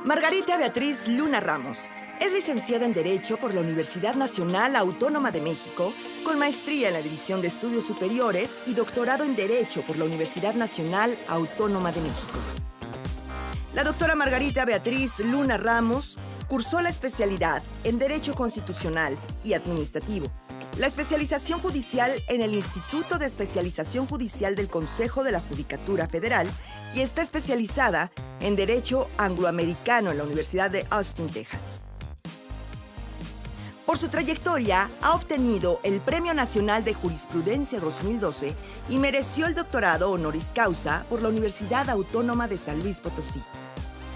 Margarita Beatriz Luna Ramos es licenciada en Derecho por la Universidad Nacional Autónoma de México, con maestría en la División de Estudios Superiores y doctorado en Derecho por la Universidad Nacional Autónoma de México. La doctora Margarita Beatriz Luna Ramos cursó la especialidad en Derecho Constitucional y Administrativo, la especialización judicial en el Instituto de Especialización Judicial del Consejo de la Judicatura Federal y está especializada en Derecho Angloamericano en la Universidad de Austin, Texas. Por su trayectoria, ha obtenido el Premio Nacional de Jurisprudencia 2012 y mereció el doctorado honoris causa por la Universidad Autónoma de San Luis Potosí.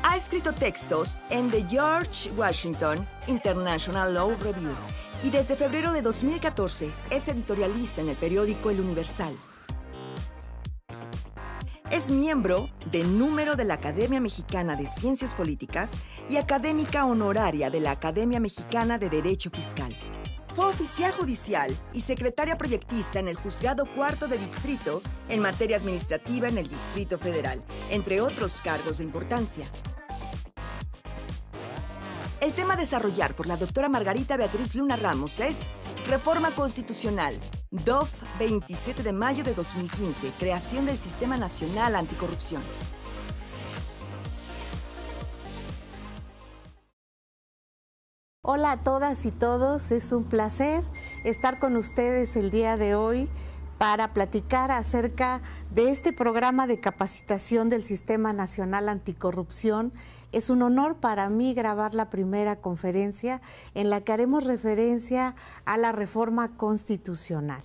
Ha escrito textos en The George Washington International Law Review y desde febrero de 2014 es editorialista en el periódico El Universal. Es miembro del número de la Academia Mexicana de Ciencias Políticas y académica honoraria de la Academia Mexicana de Derecho Fiscal. Fue oficial judicial y secretaria proyectista en el Juzgado Cuarto de Distrito en materia administrativa en el Distrito Federal, entre otros cargos de importancia. El tema a desarrollar por la doctora Margarita Beatriz Luna Ramos es Reforma Constitucional, DOF 27 de mayo de 2015, creación del Sistema Nacional Anticorrupción. Hola a todas y todos, es un placer estar con ustedes el día de hoy para platicar acerca de este programa de capacitación del Sistema Nacional Anticorrupción. Es un honor para mí grabar la primera conferencia en la que haremos referencia a la reforma constitucional.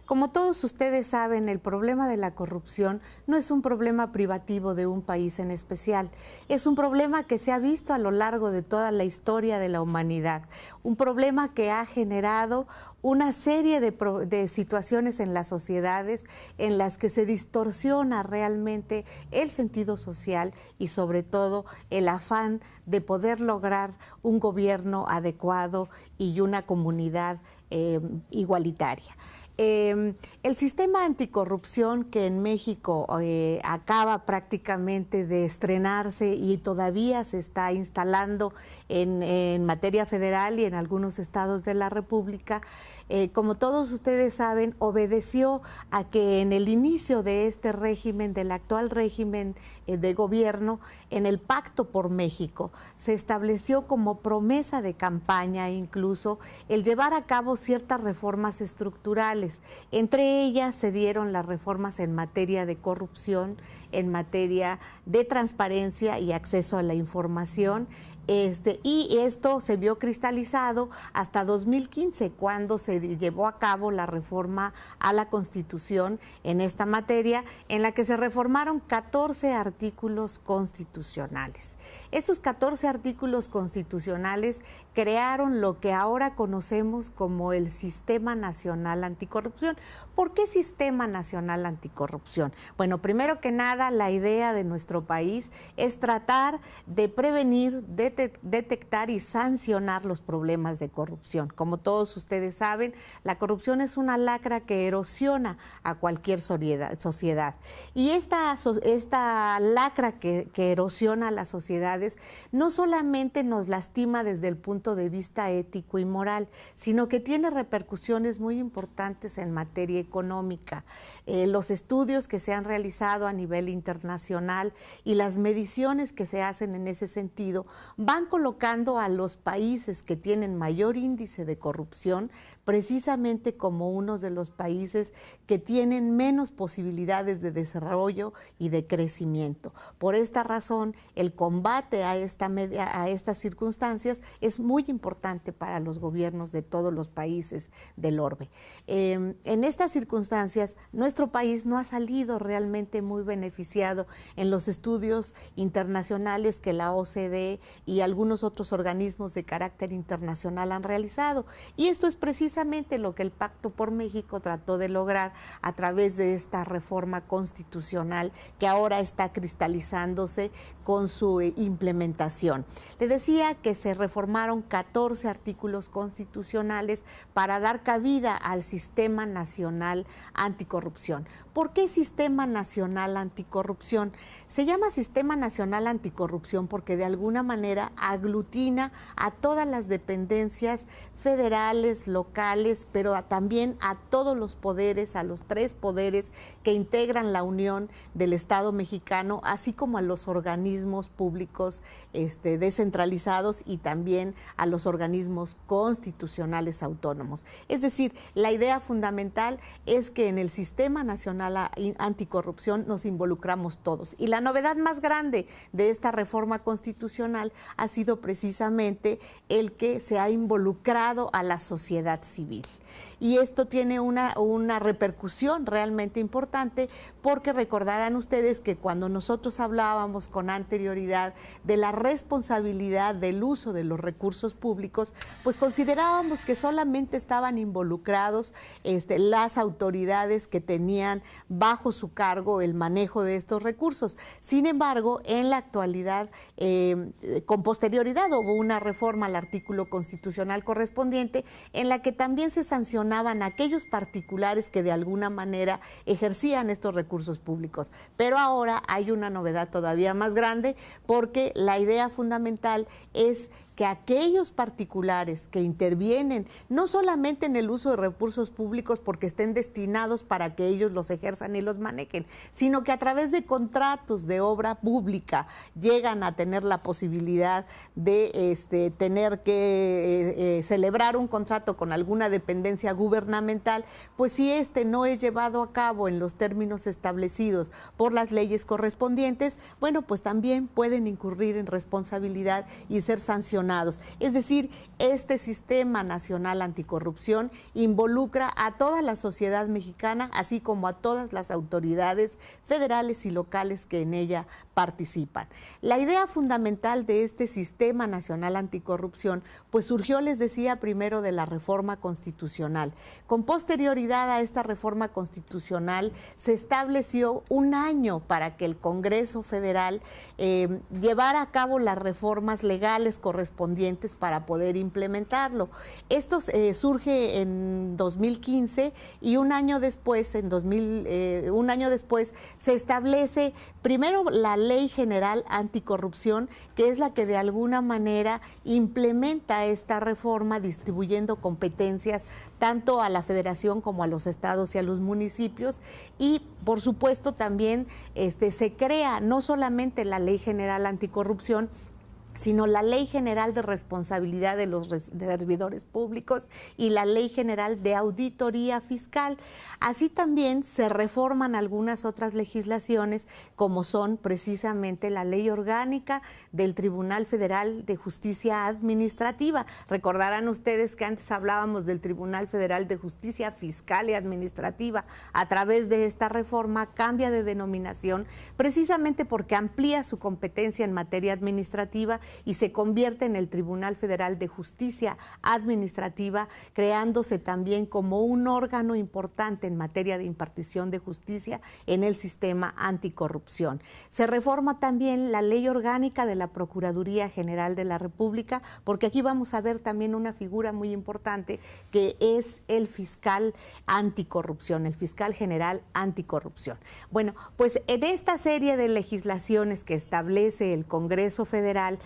Como todos ustedes saben, el problema de la corrupción no es un problema privativo de un país en especial, es un problema que se ha visto a lo largo de toda la historia de la humanidad, un problema que ha generado una serie de situaciones en las sociedades en las que se distorsiona realmente el sentido social y sobre todo el afán de poder lograr un gobierno adecuado y una comunidad igualitaria. El sistema anticorrupción que en México acaba prácticamente de estrenarse y todavía se está instalando en materia federal y en algunos estados de la República, como todos ustedes saben, obedeció a que en el inicio de este régimen, del actual régimen de gobierno, en el Pacto por México, se estableció como promesa de campaña incluso el llevar a cabo ciertas reformas estructurales. Entre ellas se dieron las reformas en materia de corrupción, en materia de transparencia y acceso a la información, y esto se vio cristalizado hasta 2015, cuando se llevó a cabo la reforma a la Constitución en esta materia, en la que se reformaron 14 artículos constitucionales. Estos 14 artículos constitucionales crearon lo que ahora conocemos como el Sistema Nacional Anticorrupción. ¿Por qué Sistema Nacional Anticorrupción? Bueno, primero que nada, la idea de nuestro país es tratar de prevenir, detectar y sancionar los problemas de corrupción. Como todos ustedes saben, la corrupción es una lacra que erosiona a cualquier sociedad. Y esta lacra que erosiona a las sociedades no solamente nos lastima desde el punto de vista ético y moral, sino que tiene repercusiones muy importantes en materia económica. Los estudios que se han realizado a nivel internacional y las mediciones que se hacen en ese sentido van colocando a los países que tienen mayor índice de corrupción precisamente como uno de los países que tienen menos posibilidades de desarrollo y de crecimiento. Por esta razón, el combate a estas circunstancias es muy importante para los gobiernos de todos los países del orbe. En estas circunstancias, nuestro país no ha salido realmente muy beneficiado en los estudios internacionales que la OCDE y algunos otros organismos de carácter internacional han realizado. Y esto es precisamente precisamente lo que el Pacto por México trató de lograr a través de esta reforma constitucional que ahora está cristalizándose con su implementación. Le decía que se reformaron 14 artículos constitucionales para dar cabida al Sistema Nacional Anticorrupción. ¿Por qué Sistema Nacional Anticorrupción? Se llama Sistema Nacional Anticorrupción porque de alguna manera aglutina a todas las dependencias federales, locales, pero también a todos los poderes, a los 3 poderes que integran la Unión del Estado mexicano, así como a los organismos públicos descentralizados y también a los organismos constitucionales autónomos. Es decir, la idea fundamental es que en el Sistema Nacional Anticorrupción nos involucramos todos. Y la novedad más grande de esta reforma constitucional ha sido precisamente el que se ha involucrado a la sociedad civil. Y esto tiene una repercusión realmente importante porque recordarán ustedes que cuando nosotros hablábamos con anterioridad de la responsabilidad del uso de los recursos públicos, pues considerábamos que solamente estaban involucrados las autoridades que tenían bajo su cargo el manejo de estos recursos. Sin embargo, en la actualidad, con posterioridad hubo una reforma al artículo constitucional correspondiente en la que también se sancionaban a aquellos particulares que de alguna manera ejercían estos recursos públicos. Pero ahora hay una novedad todavía más grande porque la idea fundamental es que aquellos particulares que intervienen no solamente en el uso de recursos públicos porque estén destinados para que ellos los ejerzan y los manejen, sino que a través de contratos de obra pública llegan a tener la posibilidad de tener que celebrar un contrato con alguna dependencia gubernamental, pues si no es llevado a cabo en los términos establecidos por las leyes correspondientes, bueno, pues también pueden incurrir en responsabilidad y ser sancionados. Es decir, este Sistema Nacional Anticorrupción involucra a toda la sociedad mexicana, así como a todas las autoridades federales y locales que en ella participan. La idea fundamental de este Sistema Nacional Anticorrupción, pues surgió, les decía, primero de la reforma constitucional. Con posterioridad a esta reforma constitucional se estableció un año para que el Congreso Federal llevara a cabo las reformas legales correspondientes para poder implementarlo. Esto surge en 2015 y un año después, se establece primero la Ley General Anticorrupción, que es la que de alguna manera implementa esta reforma distribuyendo competencias tanto a la Federación como a los estados y a los municipios, y por supuesto también se crea no solamente la Ley General Anticorrupción, sino la Ley General de Responsabilidad de los Servidores Públicos y la Ley General de Auditoría Fiscal. Así también se reforman algunas otras legislaciones, como son precisamente la Ley Orgánica del Tribunal Federal de Justicia Administrativa. Recordarán ustedes que antes hablábamos del Tribunal Federal de Justicia Fiscal y Administrativa. A través de esta reforma cambia de denominación precisamente porque amplía su competencia en materia administrativa y se convierte en el Tribunal Federal de Justicia Administrativa, creándose también como un órgano importante en materia de impartición de justicia en el sistema anticorrupción. Se reforma también la Ley Orgánica de la Procuraduría General de la República, porque aquí vamos a ver también una figura muy importante que es el fiscal anticorrupción, el fiscal general anticorrupción. Bueno, pues en esta serie de legislaciones que establece el Congreso Federal,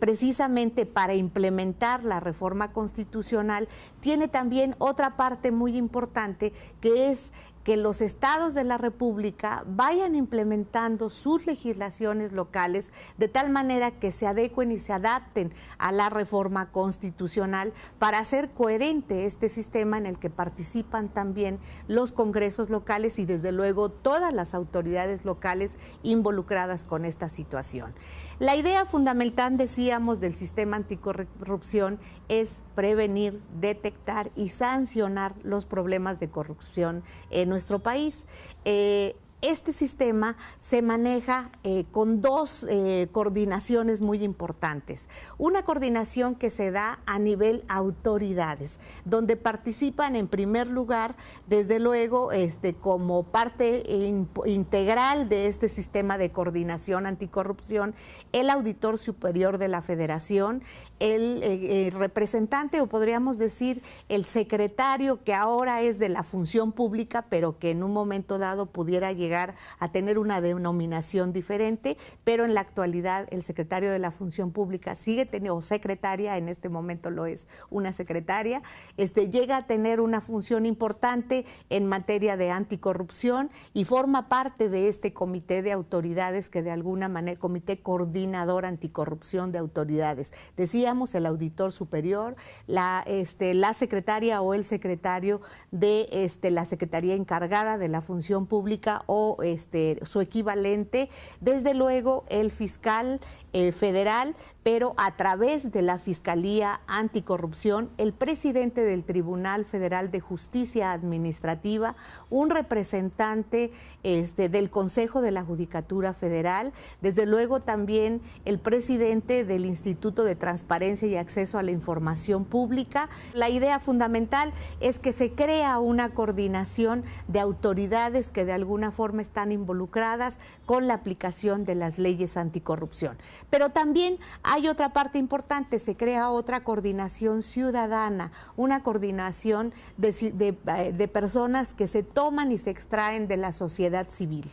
precisamente para implementar la reforma constitucional, tiene también otra parte muy importante, que es que los estados de la República vayan implementando sus legislaciones locales de tal manera que se adecuen y se adapten a la reforma constitucional para hacer coherente este sistema en el que participan también los congresos locales y desde luego todas las autoridades locales involucradas con esta situación. La idea fundamental, decíamos, del sistema anticorrupción es prevenir, detectar y sancionar los problemas de corrupción en nuestro país. Este sistema se maneja con dos coordinaciones muy importantes. Una coordinación que se da a nivel autoridades, donde participan en primer lugar, desde luego, como parte integral de este sistema de coordinación anticorrupción, el Auditor Superior de la Federación, el representante, o podríamos decir el secretario, que ahora es de la función pública, pero que en un momento dado pudiera llegar a tener una denominación diferente, pero en la actualidad el secretario de la función pública sigue teniendo, o secretaria, en este momento lo es una secretaria, llega a tener una función importante en materia de anticorrupción y forma parte de este comité de autoridades que de alguna manera, comité coordinador anticorrupción de autoridades. Decíamos el auditor superior, la secretaria o el secretario de la secretaría encargada de la función pública o su equivalente, desde luego el fiscal federal, pero a través de la Fiscalía Anticorrupción, el presidente del Tribunal Federal de Justicia Administrativa, un representante del Consejo de la Judicatura Federal, desde luego también el presidente del Instituto de Transparencia y Acceso a la Información Pública. La idea fundamental es que se crea una coordinación de autoridades que de alguna forma están involucradas con la aplicación de las leyes anticorrupción. Pero también hay otra parte importante, se crea otra coordinación ciudadana, una coordinación de personas que se toman y se extraen de la sociedad civil.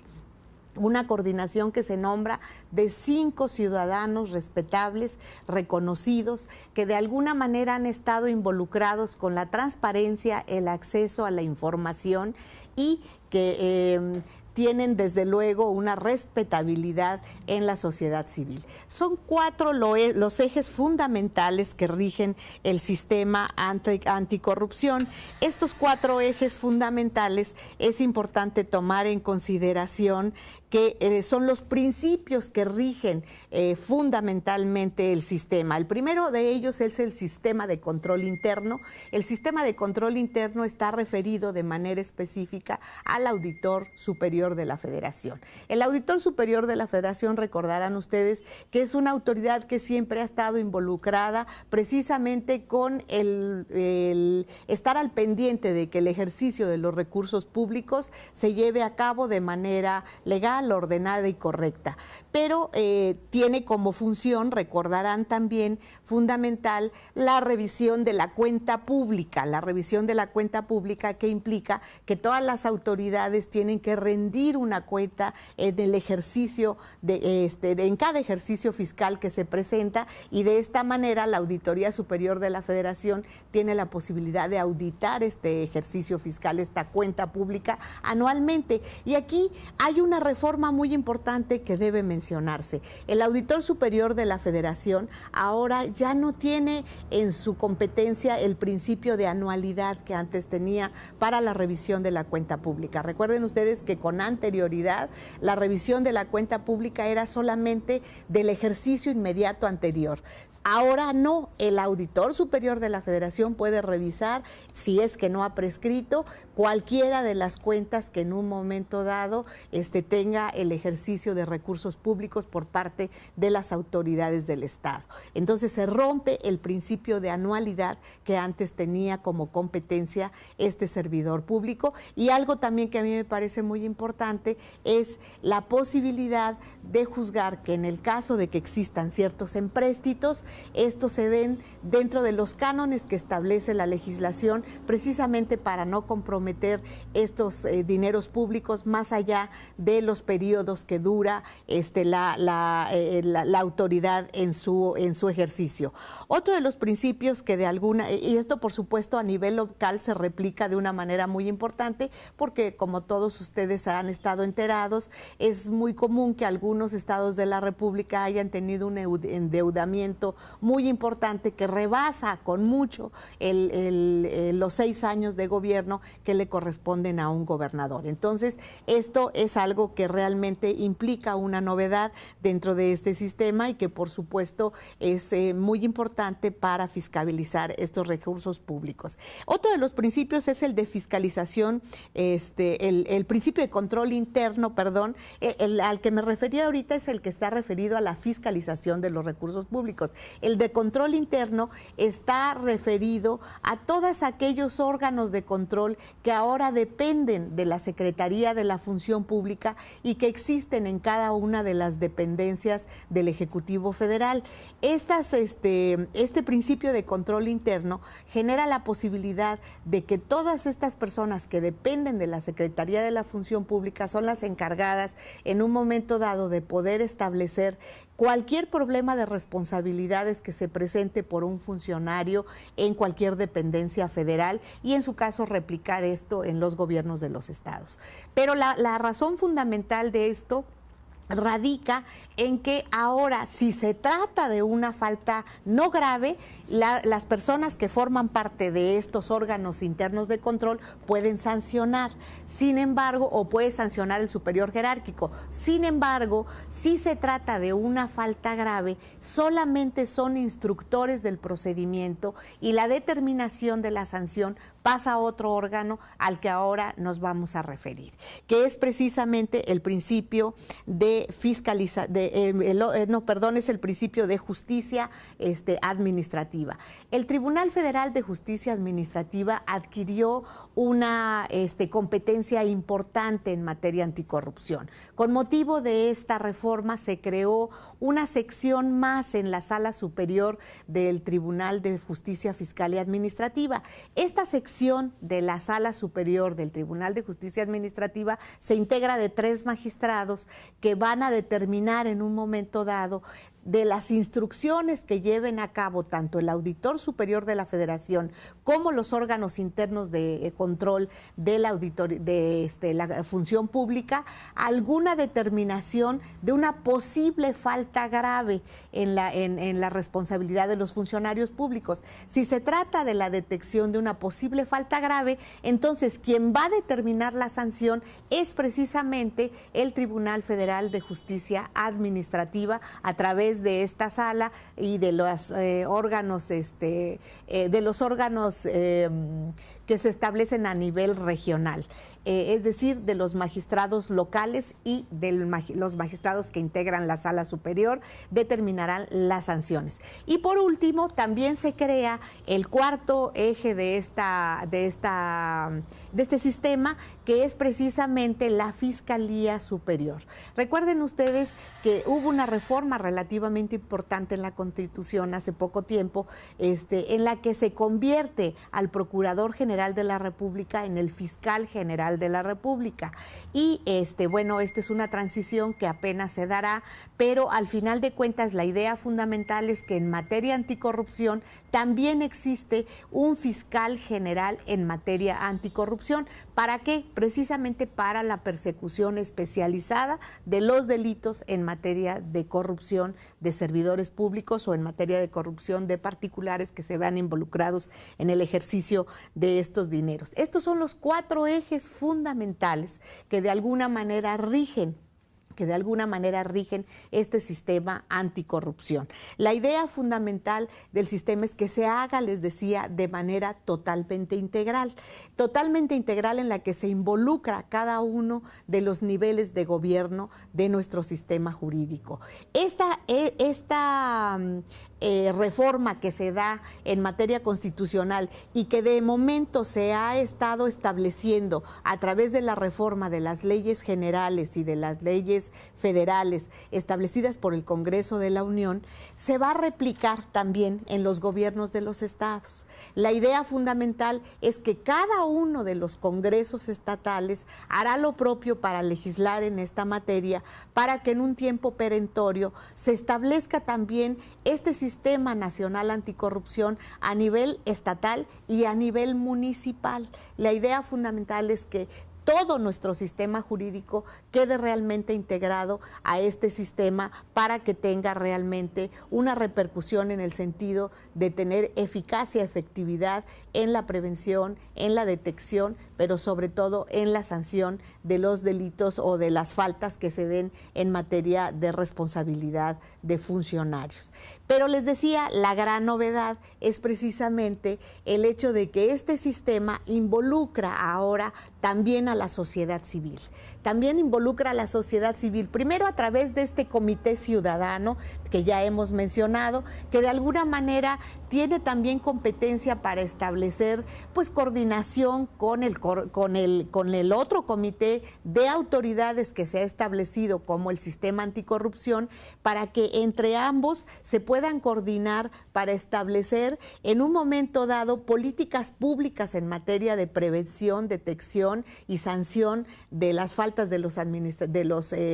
Una coordinación que se nombra de 5 ciudadanos respetables, reconocidos, que de alguna manera han estado involucrados con la transparencia, el acceso a la información y que tienen desde luego una respetabilidad en la sociedad civil. Son 4 los ejes fundamentales que rigen el sistema anticorrupción. Estos 4 ejes fundamentales es importante tomar en consideración que son los principios que rigen fundamentalmente el sistema. El primero de ellos es el sistema de control interno. El sistema de control interno está referido de manera específica al Auditor Superior de la Federación. El Auditor Superior de la Federación, recordarán ustedes, que es una autoridad que siempre ha estado involucrada precisamente con el estar al pendiente de que el ejercicio de los recursos públicos se lleve a cabo de manera legal, ordenada y correcta. Pero tiene como función, recordarán también, fundamental la revisión de la cuenta pública, que implica que todas las autoridades tienen que rendir una cuenta del ejercicio en cada ejercicio fiscal que se presenta, y de esta manera la Auditoría Superior de la Federación tiene la posibilidad de auditar este ejercicio fiscal, esta cuenta pública anualmente. Y aquí hay una reforma muy importante que debe mencionarse. El Auditor Superior de la Federación ahora ya no tiene en su competencia el principio de anualidad que antes tenía para la revisión de la cuenta pública. Recuerden ustedes que con anterioridad la revisión de la cuenta pública era solamente del ejercicio inmediato anterior. Ahora no, el Auditor Superior de la Federación puede revisar, si es que no ha prescrito, cualquiera de las cuentas que en un momento dado tenga el ejercicio de recursos públicos por parte de las autoridades del Estado. Entonces se rompe el principio de anualidad que antes tenía como competencia este servidor público. Y algo también que a mí me parece muy importante es la posibilidad de juzgar que en el caso de que existan ciertos empréstitos, estos se den dentro de los cánones que establece la legislación, precisamente para no comprometer estos dineros públicos más allá de los periodos que dura la autoridad en su ejercicio. Otro de los principios que y esto por supuesto a nivel local se replica de una manera muy importante, porque como todos ustedes han estado enterados, es muy común que algunos estados de la República hayan tenido un endeudamiento muy importante que rebasa con mucho los 6 años de gobierno que le corresponden a un gobernador. Entonces, esto es algo que realmente implica una novedad dentro de este sistema y que, por supuesto, es muy importante para fiscalizar estos recursos públicos. Otro de los principios es el de fiscalización, el principio de control interno, perdón, al que me refería ahorita es el que está referido a la fiscalización de los recursos públicos. El de control interno está referido a todos aquellos órganos de control que ahora dependen de la Secretaría de la Función Pública y que existen en cada una de las dependencias del Ejecutivo Federal. Este principio de control interno genera la posibilidad de que todas estas personas que dependen de la Secretaría de la Función Pública son las encargadas en un momento dado de poder establecer cualquier problema de responsabilidades que se presente por un funcionario en cualquier dependencia federal y en su caso replicar esto en los gobiernos de los estados. Pero la razón fundamental de esto radica en que ahora, si se trata de una falta no grave, las personas que forman parte de estos órganos internos de control pueden sancionar. Sin embargo, o puede sancionar el superior jerárquico. Sin embargo, si se trata de una falta grave, solamente son instructores del procedimiento y la determinación de la sanción pasa a otro órgano al que ahora nos vamos a referir, que es precisamente el principio de es el principio de justicia administrativa. El Tribunal Federal de Justicia Administrativa adquirió una competencia importante en materia anticorrupción. Con motivo de esta reforma se creó una sección más en la Sala Superior del Tribunal de Justicia Fiscal y Administrativa. Esta sección de la Sala Superior del Tribunal de Justicia Administrativa se integra de 3 magistrados que van a determinar en un momento dado de las instrucciones que lleven a cabo tanto el Auditor Superior de la Federación como los órganos internos de control de la la función pública, alguna determinación de una posible falta grave en la responsabilidad de los funcionarios públicos. Si se trata de la detección de una posible falta grave, entonces quien va a determinar la sanción es precisamente el Tribunal Federal de Justicia Administrativa a través de esta sala y de los órganos que se establecen a nivel regional, es decir, de los magistrados locales y de los magistrados que integran la sala superior determinarán las sanciones. Y por último, también se crea el cuarto eje de este sistema, que es precisamente la Fiscalía Superior. Recuerden ustedes que hubo una reforma relativamente importante en la Constitución hace poco tiempo, en la que se convierte al Procurador General de la República en el Fiscal General de la República. Y esta es una transición que apenas se dará, pero al final de cuentas la idea fundamental es que en materia anticorrupción también existe un fiscal general en materia anticorrupción. ¿Para qué? Precisamente para la persecución especializada de los delitos en materia de corrupción de servidores públicos o en materia de corrupción de particulares que se vean involucrados en el ejercicio de estos dineros. Estos son los 4 ejes fundamentales que de alguna manera rigen este sistema anticorrupción. La idea fundamental del sistema es que se haga, les decía, de manera totalmente integral en la que se involucra cada uno de los niveles de gobierno de nuestro sistema jurídico. Esta reforma que se da en materia constitucional y que de momento se ha estado estableciendo a través de la reforma de las leyes generales y de las leyes federales establecidas por el Congreso de la Unión, se va a replicar también en los gobiernos de los estados. La idea fundamental es que cada uno de los congresos estatales hará lo propio para legislar en esta materia, para que en un tiempo perentorio se establezca también este sistema nacional anticorrupción a nivel estatal y a nivel municipal. La idea fundamental es que todo nuestro sistema jurídico quede realmente integrado a este sistema para que tenga realmente una repercusión en el sentido de tener eficacia, efectividad en la prevención, en la detección, pero sobre todo en la sanción de los delitos o de las faltas que se den en materia de responsabilidad de funcionarios. Pero les decía, la gran novedad es precisamente el hecho de que este sistema involucra ahora también a la sociedad civil. También involucra a la sociedad civil, primero a través de este comité ciudadano que ya hemos mencionado, que de alguna manera tiene también competencia para establecer pues coordinación con el otro comité de autoridades que se ha establecido como el sistema anticorrupción, para que entre ambos se puedan coordinar para establecer en un momento dado políticas públicas en materia de prevención, detección y sanción de las faltas de los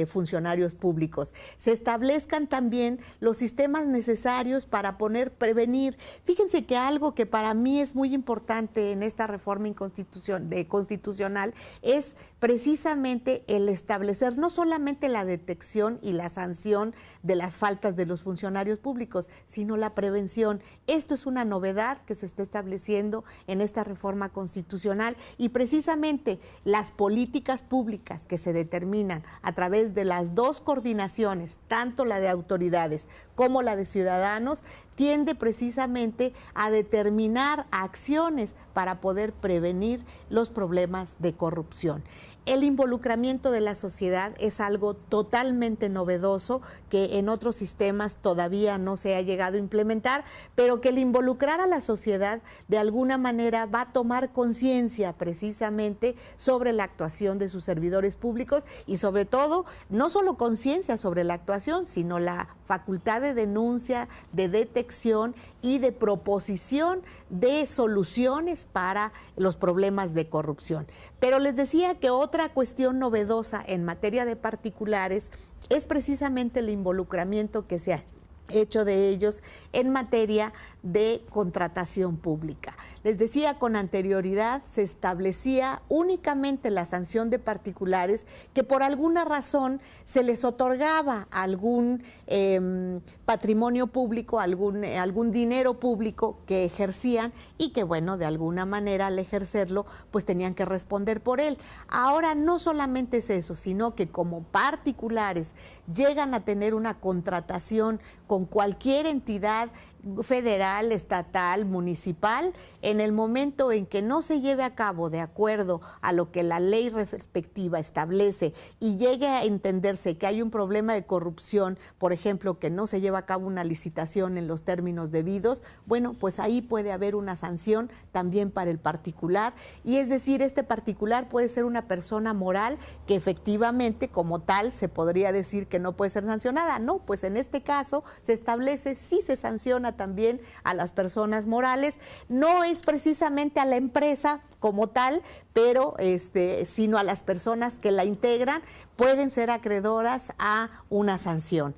funcionarios públicos. Se establezcan también los sistemas necesarios para prevenir. Fíjense que algo que para mí es muy importante en esta reforma constitucional es precisamente el establecer no solamente la detección y la sanción de las faltas de los funcionarios públicos, sino la prevención. Esto es una novedad que se está estableciendo en esta reforma constitucional, y precisamente las políticas públicas que se determinan a través de las dos coordinaciones, tanto la de autoridades como la de ciudadanos, tiende precisamente a determinar acciones para poder prevenir los problemas de corrupción. El involucramiento de la sociedad es algo totalmente novedoso que en otros sistemas todavía no se ha llegado a implementar, pero que el involucrar a la sociedad de alguna manera va a tomar conciencia precisamente sobre la actuación de sus servidores públicos y sobre todo, no solo conciencia sobre la actuación, sino la facultad de denuncia, de detección y de proposición de soluciones para los problemas de corrupción. Pero les decía que otra cuestión novedosa en materia de particulares es precisamente el involucramiento que se ha hecho de ellos en materia de contratación pública. Les decía, con anterioridad se establecía únicamente la sanción de particulares que por alguna razón se les otorgaba algún patrimonio público, algún dinero público que ejercían y que, bueno, de alguna manera al ejercerlo pues tenían que responder por él. Ahora no solamente es eso, sino que como particulares llegan a tener una contratación con cualquier entidad federal, estatal, municipal, en el momento en que no se lleve a cabo de acuerdo a lo que la ley respectiva establece y llegue a entenderse que hay un problema de corrupción, por ejemplo, que no se lleva a cabo una licitación en los términos debidos, bueno, pues ahí puede haber una sanción también para el particular, y es decir, este particular puede ser una persona moral que efectivamente como tal se podría decir que no puede ser sancionada. No, pues en este caso se establece, sí se sanciona también a las personas morales, no es precisamente a la empresa como tal, pero sino a las personas que la integran, pueden ser acreedoras a una sanción,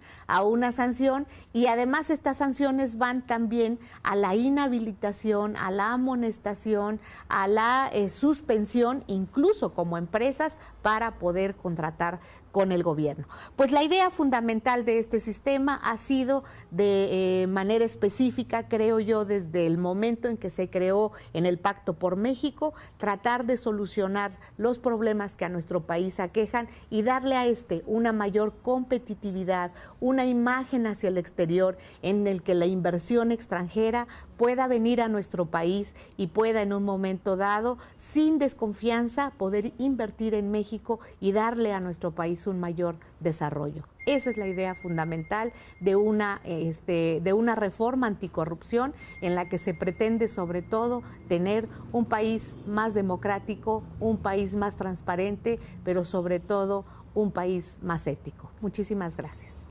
y además estas sanciones van también a la inhabilitación, a la amonestación, a la suspensión, incluso como empresas, para poder contratar con el gobierno. Pues la idea fundamental de este sistema ha sido de manera específica, creo yo, desde el momento en que se creó en el Pacto por México, tratar de solucionar los problemas que a nuestro país aquejan y darle a una mayor competitividad, una imagen hacia el exterior en el que la inversión extranjera pueda venir a nuestro país y pueda en un momento dado, sin desconfianza, poder invertir en México y darle a nuestro país un mayor desarrollo. Esa es la idea fundamental de una reforma anticorrupción en la que se pretende sobre todo tener un país más democrático, un país más transparente, pero sobre todo un país más ético. Muchísimas gracias.